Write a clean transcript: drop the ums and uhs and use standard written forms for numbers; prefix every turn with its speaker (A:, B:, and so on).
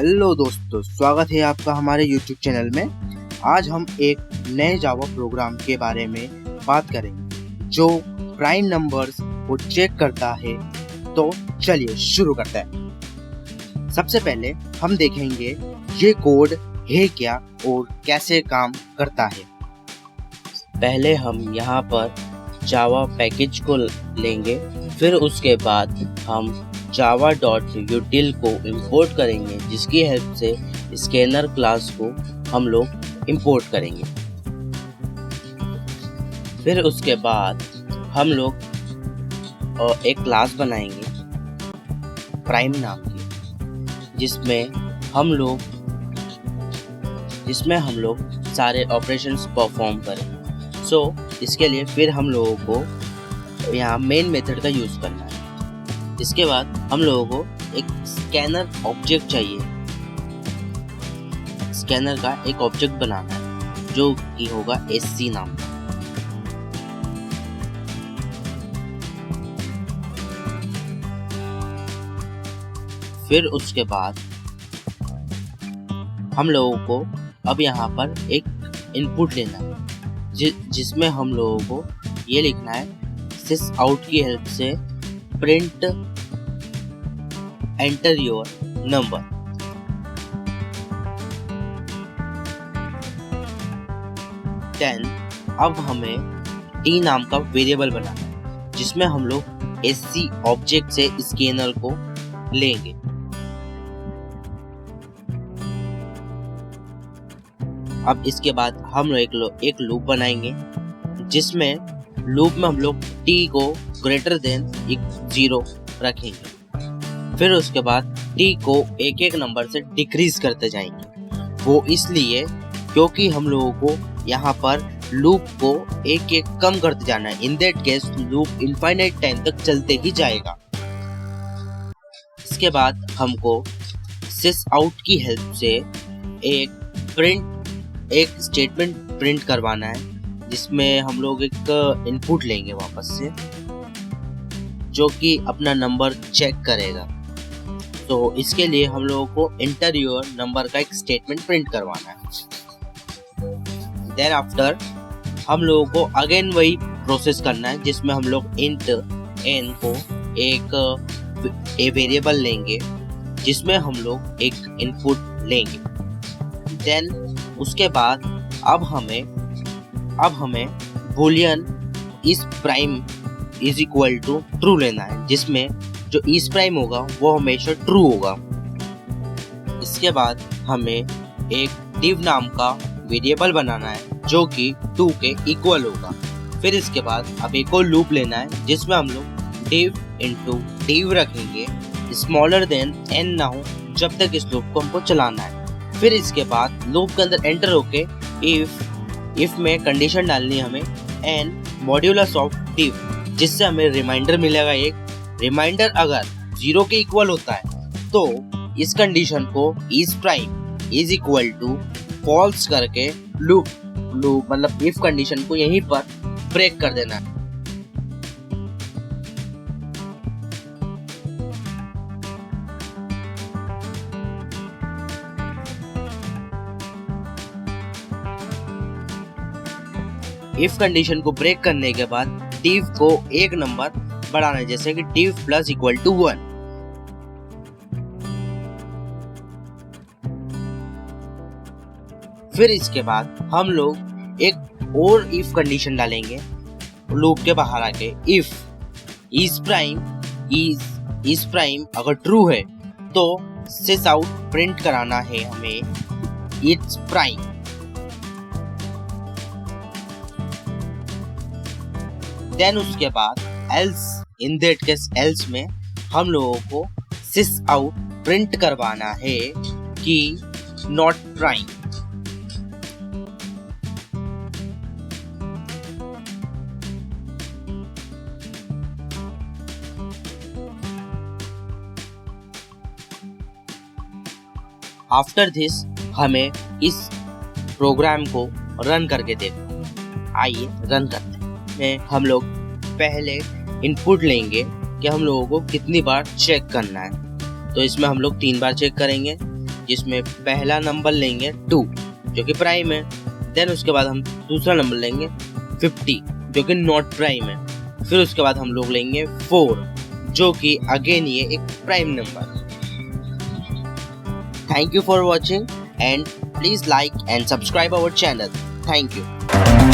A: Hello दोस्तों, स्वागत है आपका हमारे YouTube चैनल में। आज हम एक नए जावा प्रोग्राम के बारे में बात करेंगे जो प्राइम नंबर्स को चेक करता है। तो चलिए शुरू करते हैं। सबसे पहले हम देखेंगे ये कोड है क्या और कैसे काम करता है।
B: पहले हम यहाँ पर जावा पैकेज को लेंगे, फिर उसके बाद हम java.util को इंपोर्ट करेंगे, जिसकी हेल्प से स्कैनर क्लास को हम लोग इंपोर्ट करेंगे। फिर उसके बाद हम लोग एक क्लास बनाएंगे प्राइम नाम की, जिसमें हम लोग सारे ऑपरेशंस परफॉर्म करें। सो इसके लिए फिर हम लोगों को यहाँ मेन मेथड का यूज़ करना है। इसके बाद हम लोगों को एक स्कैनर ऑब्जेक्ट चाहिए। स्कैनर का एक ऑब्जेक्ट बनाना है जो कि होगा SC नाम का। फिर उसके बाद हम लोगों को अब यहाँ पर एक इनपुट लेना है, जिसमें हम लोगों को ये लिखना है sys out की हेल्प से print enter your number. Then अब हमें t नाम का वेरिएबल बनाना है, जिसमें हम लोग SC ऑब्जेक्ट से स्कैनर को लेंगे। अब इसके बाद हम लोग एक लूप बनाएंगे, जिसमें लूप में हम लोग t को ग्रेटर देन 0 रखेंगे। फिर उसके बाद t को एक एक नंबर से डिक्रीज करते जाएंगे। वो इसलिए क्योंकि हम लोगों को यहाँ पर लूप को एक एक कम करते जाना है। In that case loop infinite time तक चलते ही जाएगा। इसके बाद हमको sys out की हेल्प से एक स्टेटमेंट प्रिंट करवाना है, जिसमें हम लोग एक इनपुट लेंगे वापस से, जो कि अपना नंबर चेक करेगा। तो इसके लिए हम लोगों को एंटर योर नंबर का एक स्टेटमेंट प्रिंट करवाना है। देन आफ्टर हम लोगों को अगेन वही प्रोसेस करना है, जिसमें हम लोग इंट n को एक वेरिएबल लेंगे, जिसमें हम लोग एक इनपुट लेंगे। देन उसके बाद अब हमें boolean is prime is equal to true लेना है, जिसमें जो इस प्राइम होगा वो हमेशा ट्रू होगा। इसके बाद हमें एक div नाम का वेरिएबल बनाना है, जो कि 2 के इक्वल होगा। फिर इसके बाद अब एक और लूप लेना है, जिसमें हम लोग div into div रखेंगे स्मॉलर देन n ना हो, जब तक इस लूप को हमको चलाना है। फिर इसके बाद लूप के अंदर एंटर होके इफ में कंडीशन डालनी है हमें n मॉड्यूलस ऑफ div, जिससे हमें रिमाइंडर मिलेगा। एक रिमाइंडर अगर 0 के इक्वल होता है तो इस कंडीशन को is prime is equal to false करके लूप मतलब इफ कंडीशन को यहीं पर ब्रेक कर देना है। इफ कंडीशन को ब्रेक करने के बाद div को एक नंबर बढ़ाना है, जैसे कि div plus equal to 1। फिर इसके बाद हम लोग एक और इफ कंडीशन डालेंगे लूप के बाहर आके। इफ इस प्राइम अगर ट्रू है तो sys out प्रिंट कराना है हमें इट्स प्राइम। देन उसके बाद else in that case else में हम लोगों को sys out प्रिंट करवाना है कि नॉट प्राइम। आफ्टर दिस हमें इस प्रोग्राम को रन करके देखो। आइए रन करते हैं। हम लोग पहले इनपुट लेंगे कि हम लोगों को कितनी बार चेक करना है। तो इसमें हम लोग 3 बार चेक करेंगे, जिसमें पहला नंबर लेंगे 2 जो कि प्राइम है। देन उसके बाद हम दूसरा नंबर लेंगे 50 जो कि नॉट प्राइम है। फिर उसके बाद हम लोग लेंगे 4 जो कि अगेन ये एक prime number. Thank you for watching and please like and subscribe our channel. Thank you.